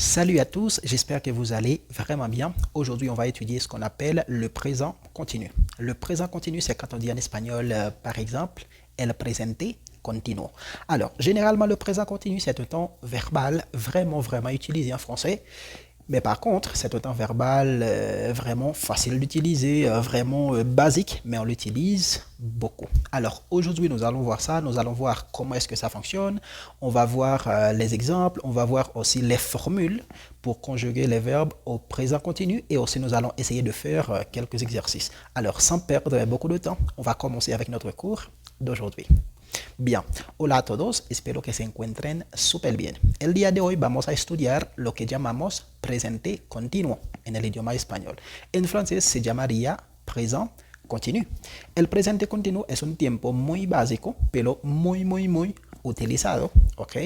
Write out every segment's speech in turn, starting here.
Salut à tous, j'espère que vous allez vraiment bien. Aujourd'hui, on va étudier ce qu'on appelle le présent continu. Le présent continu, c'est quand on dit en espagnol, par exemple, el presente continuo. Alors, généralement, le présent continu, c'est un temps verbal vraiment utilisé en français. Mais par contre, c'est un temps verbal vraiment facile d'utiliser, vraiment basique, mais on l'utilise beaucoup. Alors aujourd'hui, nous allons voir ça, nous allons voir comment est-ce que ça fonctionne, on va voir les exemples, on va voir aussi les formules pour conjuguer les verbes au présent continu et aussi nous allons essayer de faire quelques exercices. Alors sans perdre beaucoup de temps, on va commencer avec notre cours d'aujourd'hui. Bien, hola a todos, espero que se encuentren súper bien. El día de hoy vamos a estudiar lo que llamamos presente continuo en el idioma español. En francés se llamaría présent continu. El presente continuo es un tiempo muy básico, pero muy utilizado, ¿ok?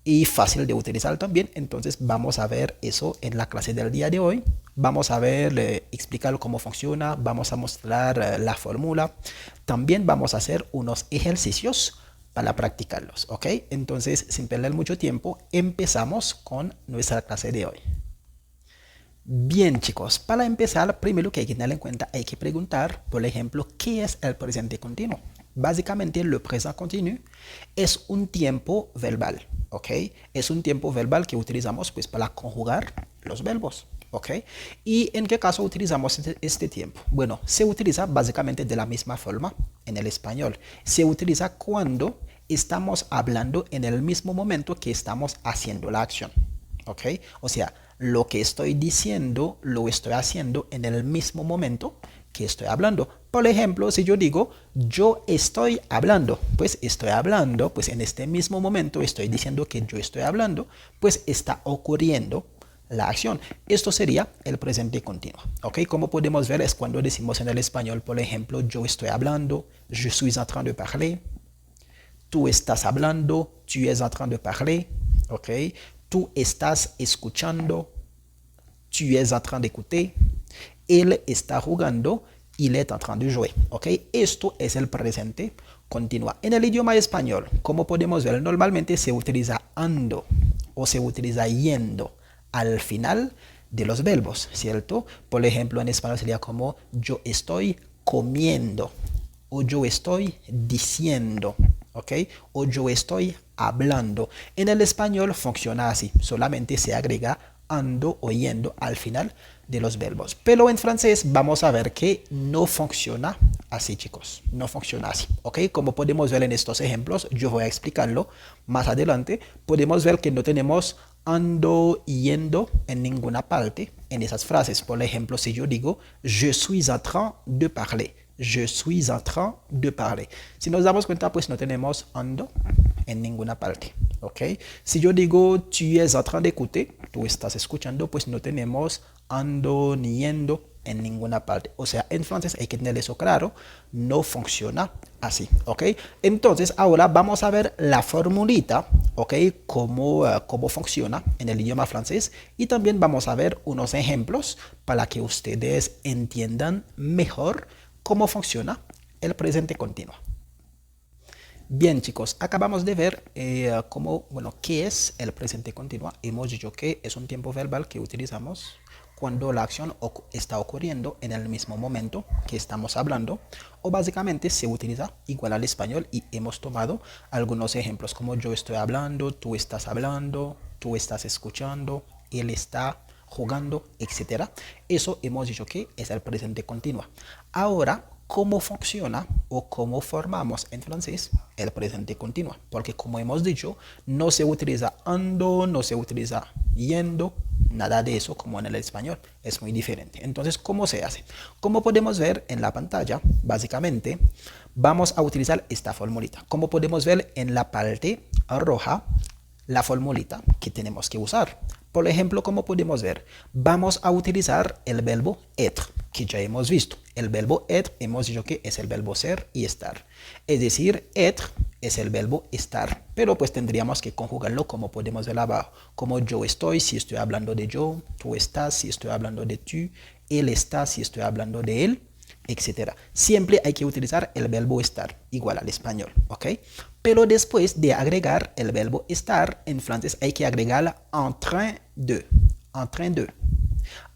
Y fácil de utilizar también. Entonces vamos a ver eso en la clase del día de hoy. Vamos a ver, explicar cómo funciona, vamos a mostrar la fórmula. También vamos a hacer unos ejercicios para practicarlos, ¿ok? Entonces, sin perder mucho tiempo, empezamos con nuestra clase de hoy. Bien, chicos, para empezar, primero que hay que tener en cuenta, hay que preguntar, por ejemplo, ¿qué es el presente continuo? Básicamente, le présent continu es un tiempo verbal, ¿ok? Es un tiempo verbal que utilizamos pues para conjugar los verbos, ¿ok? ¿Y en qué caso utilizamos este tiempo? Bueno, se utiliza básicamente de la misma forma en el español. Se utiliza cuando estamos hablando en el mismo momento que estamos haciendo la acción, ¿ok? O sea, lo que estoy diciendo lo estoy haciendo en el mismo momento que estoy hablando. Por ejemplo, si yo digo, yo estoy hablando, pues en este mismo momento estoy diciendo que yo estoy hablando, pues está ocurriendo la acción. Esto sería el presente continuo, ¿ok? Como podemos ver es cuando decimos en el español, por ejemplo, yo estoy hablando, je suis en train de parler, tú estás hablando, tu es en train de parler, ¿ok? Tú estás escuchando, tu es en train d'écouter, él está jugando, il est en train de jouer, ¿ok? Esto es el presente continuo. En el idioma español, como podemos ver, normalmente se utiliza ando o se utiliza yendo al final de los verbos, ¿cierto? Por ejemplo, en español sería como yo estoy comiendo o yo estoy diciendo, ¿ok? O yo estoy hablando. En el español funciona así, solamente se agrega ando o yendo al final de los verbos. Pero en francés vamos a ver que no funciona así, chicos. No funciona así, ¿ok? Como podemos ver en estos ejemplos, yo voy a explicarlo más adelante. Podemos ver que no tenemos ando, yendo en ninguna parte en esas frases. Por ejemplo, si yo digo, je suis en train de parler. Je suis en train de parler. Si nos damos cuenta, pues no tenemos ando en ninguna parte, ¿ok? Si yo digo, tu es en train d'écouter, tú estás escuchando, pues no tenemos ando ni yendo en ninguna parte. O sea, en francés hay que tener eso claro, no funciona así, ¿ok? Entonces, ahora vamos a ver la formulita, ¿ok? Cómo funciona en el idioma francés y también vamos a ver unos ejemplos para que ustedes entiendan mejor cómo funciona el presente continuo. Bien, chicos, acabamos de ver qué es el presente continuo. Hemos dicho que es un tiempo verbal que utilizamos cuando la acción está ocurriendo en el mismo momento que estamos hablando, o básicamente se utiliza igual al español y hemos tomado algunos ejemplos como yo estoy hablando, tú estás escuchando, él está jugando, etc. Eso hemos dicho que es el presente continuo. Ahora, ¿cómo funciona o cómo formamos en francés el presente continuo? Porque como hemos dicho, no se utiliza ando, no se utiliza yendo, nada de eso como en el español, es muy diferente. Entonces, ¿cómo se hace? Como podemos ver en la pantalla, básicamente vamos a utilizar esta formulita. Como podemos ver en la parte roja, la formulita que tenemos que usar. Por ejemplo, como podemos ver, vamos a utilizar el verbo être, que ya hemos visto. El verbo être hemos dicho que es el verbo ser y estar. Es decir, être es el verbo estar, pero pues tendríamos que conjugarlo como podemos ver abajo. Como yo estoy, si estoy hablando de yo, tú estás, si estoy hablando de tú, él está, si estoy hablando de él, etc. Siempre hay que utilizar el verbo estar, igual al español, ¿ok? Pero después de agregar el verbo estar, en francés hay que agregar en train de. En train de.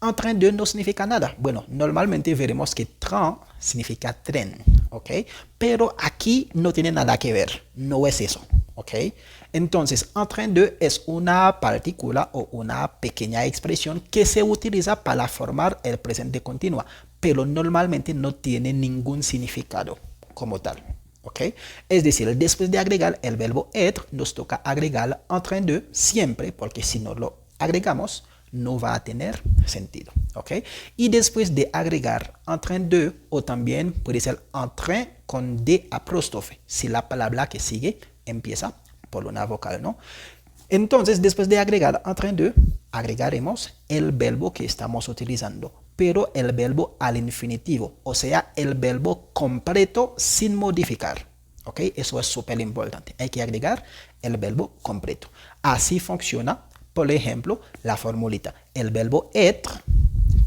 En train de no significa nada. Bueno, normalmente veremos que train significa tren, ¿ok? Pero aquí no tiene nada que ver, no es eso, ¿ok? Entonces, en train de es una partícula o una pequeña expresión que se utiliza para formar el presente continuo, pero normalmente no tiene ningún significado como tal. ¿Ok? Es decir, después de agregar el verbo être, nos toca agregar en train de siempre, porque si no lo agregamos, no va a tener sentido. ¿Ok? Y después de agregar en train de, o también puede ser en train con D apóstrofe, si la palabra que sigue empieza por una vocal, ¿no? Entonces, después de agregar en train de, agregaremos el verbo que estamos utilizando, pero el verbo al infinitivo, o sea, el verbo completo sin modificar. ¿Ok? Eso es súper importante. Hay que agregar el verbo completo. Así funciona, por ejemplo, la formulita. El verbo être,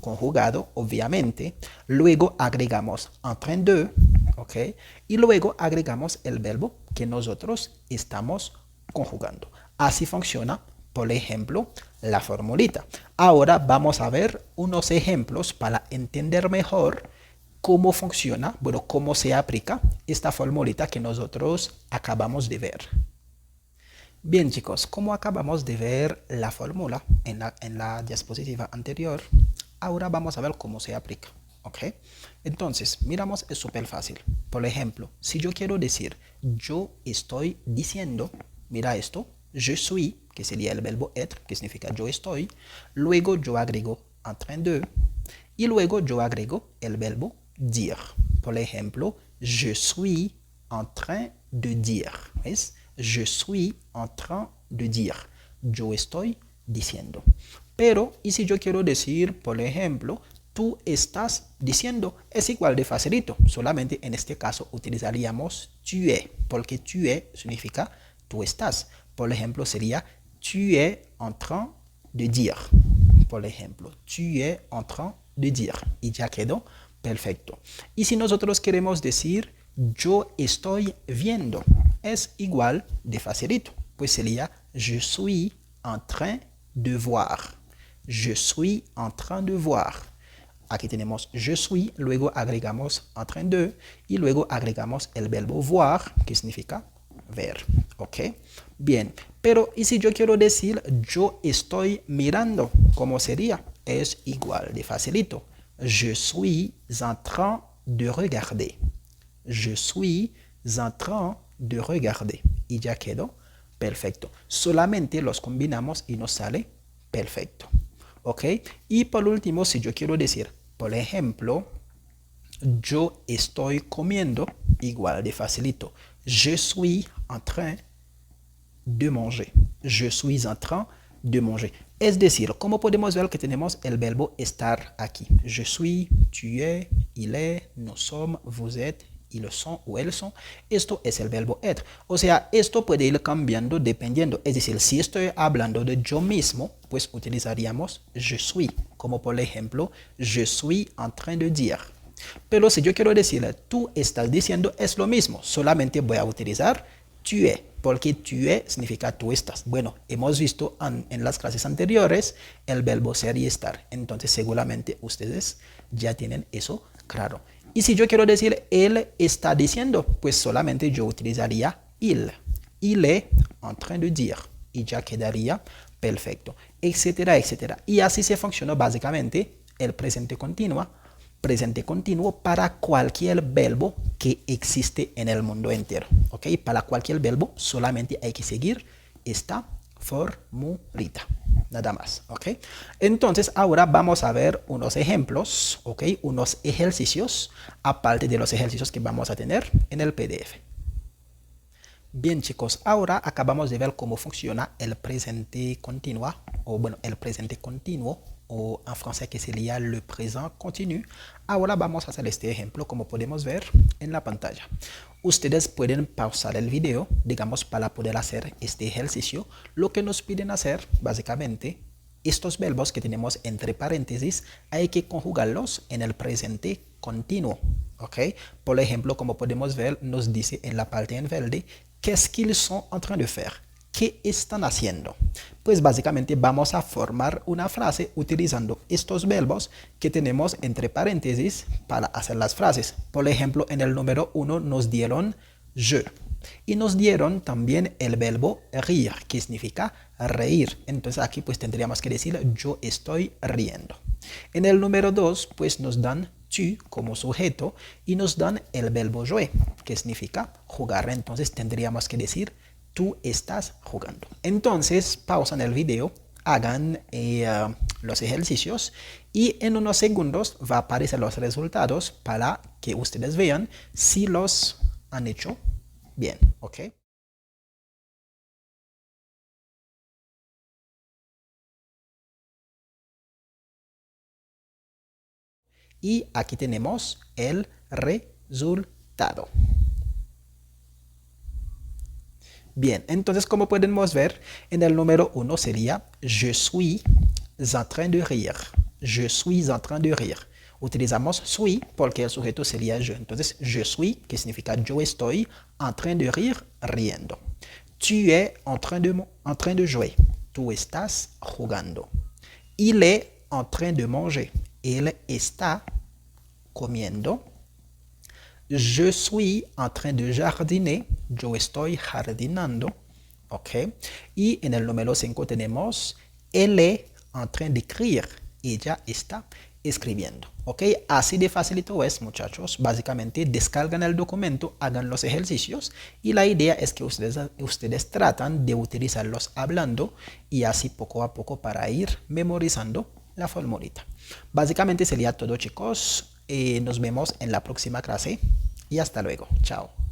conjugado, obviamente. Luego agregamos en train de, ¿ok? Y luego agregamos el verbo que nosotros estamos conjugando. Así funciona, por ejemplo, la formulita. Ahora vamos a ver unos ejemplos para entender mejor cómo funciona, bueno, cómo se aplica esta formulita que nosotros acabamos de ver. Bien, chicos, como acabamos de ver la fórmula en la diapositiva anterior, ahora vamos a ver cómo se aplica. ¿Ok? Entonces, miramos, es súper fácil. Por ejemplo, si yo quiero decir yo estoy diciendo, mira esto, je suis, que sería el verbo être, que significa yo estoy, luego yo agrego en train de, y luego yo agrego el verbo dire. Por ejemplo, je suis en train de dire. ¿Ves? Je suis en train de dire. Yo estoy diciendo. Pero, ¿y si yo quiero decir, por ejemplo, tú estás diciendo? Es igual de facilito. Solamente en este caso utilizaríamos tu es, porque tu es significa tú estás. Por ejemplo, sería tu es en train de dire. Por ejemplo, tu es en train de dire. Y ya quedó perfecto. Y si nosotros queremos decir yo estoy viendo, es igual de facilito. Pues sería je suis en train de voir. Je suis en train de voir. Aquí tenemos je suis, luego agregamos en train de y luego agregamos el verbo voir, que significa ver. ¿Ok? Bien, pero ¿y si yo quiero decir yo estoy mirando? ¿Cómo sería? Es igual de facilito. Je suis en train de regarder. Je suis en train de regarder. Y ya quedó perfecto. Solamente los combinamos y nos sale perfecto. ¿Ok? Y por último, si yo quiero decir, por ejemplo, yo estoy comiendo, igual de facilito. Je suis en train de manger. Je suis en train de manger. Es decir, como podemos ver que tenemos el verbo estar aquí. Je suis, tu es, il est, nous sommes, vous êtes, ils sont o elles sont. Esto es el verbo être. O sea, esto puede ir cambiando dependiendo. Es decir, si estoy hablando de yo mismo, pues utilizaríamos je suis. Como por ejemplo, je suis en train de dire. Pero si yo quiero decirle tú estás diciendo, es lo mismo. Solamente voy a utilizar tu es, porque tu es significa tú estás. Bueno, hemos visto en las clases anteriores el verbo ser y estar. Entonces seguramente ustedes ya tienen eso claro. Y si yo quiero decir él está diciendo, pues solamente yo utilizaría il. Il est en train de dire. Y ya quedaría perfecto, etcétera, etcétera. Y así se funciona básicamente el presente continuo para cualquier verbo que existe en el mundo entero. ¿Ok? Para cualquier verbo solamente hay que seguir esta formulita. Nada más. ¿Ok? Entonces ahora vamos a ver unos ejemplos, ¿ok? Unos ejercicios, aparte de los ejercicios que vamos a tener en el PDF. Bien, chicos, ahora acabamos de ver cómo funciona el presente continuo, o bueno, el presente continuo, o en francés que sería le présent continu. Ahora vamos a hacer este ejemplo, como podemos ver en la pantalla. Ustedes pueden pausar el video, digamos, para poder hacer este ejercicio. Lo que nos piden hacer, básicamente, estos verbos que tenemos entre paréntesis, hay que conjugarlos en el presente continuo. ¿Ok? Por ejemplo, como podemos ver, nos dice en la parte en verde, qu'est-ce qu'ils sont en train de faire? ¿qué están haciendo? Pues básicamente vamos a formar una frase utilizando estos verbos que tenemos entre paréntesis para hacer las frases. Por ejemplo, en el número 1 nos dieron je. Y nos dieron también el verbo rire, que significa reír. Entonces aquí pues tendríamos que decir yo estoy riendo. En el número 2 pues nos dan tu como sujeto y nos dan el verbo jouer, que significa jugar. Entonces tendríamos que decir tú estás jugando. Entonces pausan el video, hagan los ejercicios y en unos segundos va a aparecer los resultados para que ustedes vean si los han hecho bien, ¿ok? Y aquí tenemos el resultado. Bien, entonces como podemos ver, en el número 1 sería je suis en train de rire. Je suis en train de rire. Utilizamos suis porque el sujeto sería je. Entonces, je suis, que significa yo estoy en train de rire, riendo. Tu es en train de jouer. Tú estás jugando. Il est en train de manger. Él está comiendo. Je suis en train de jardiner. Yo estoy jardinando. ¿Ok? Y en el número 5 tenemos elle est en train d'écrire. Ella está escribiendo. ¿Ok? Así de facilito es, muchachos. Básicamente descargan el documento, hagan los ejercicios y la idea es que ustedes tratan de utilizarlos hablando y así poco a poco para ir memorizando la formulita. Básicamente sería todo, chicos. Nos vemos en la próxima clase y hasta luego. Chao.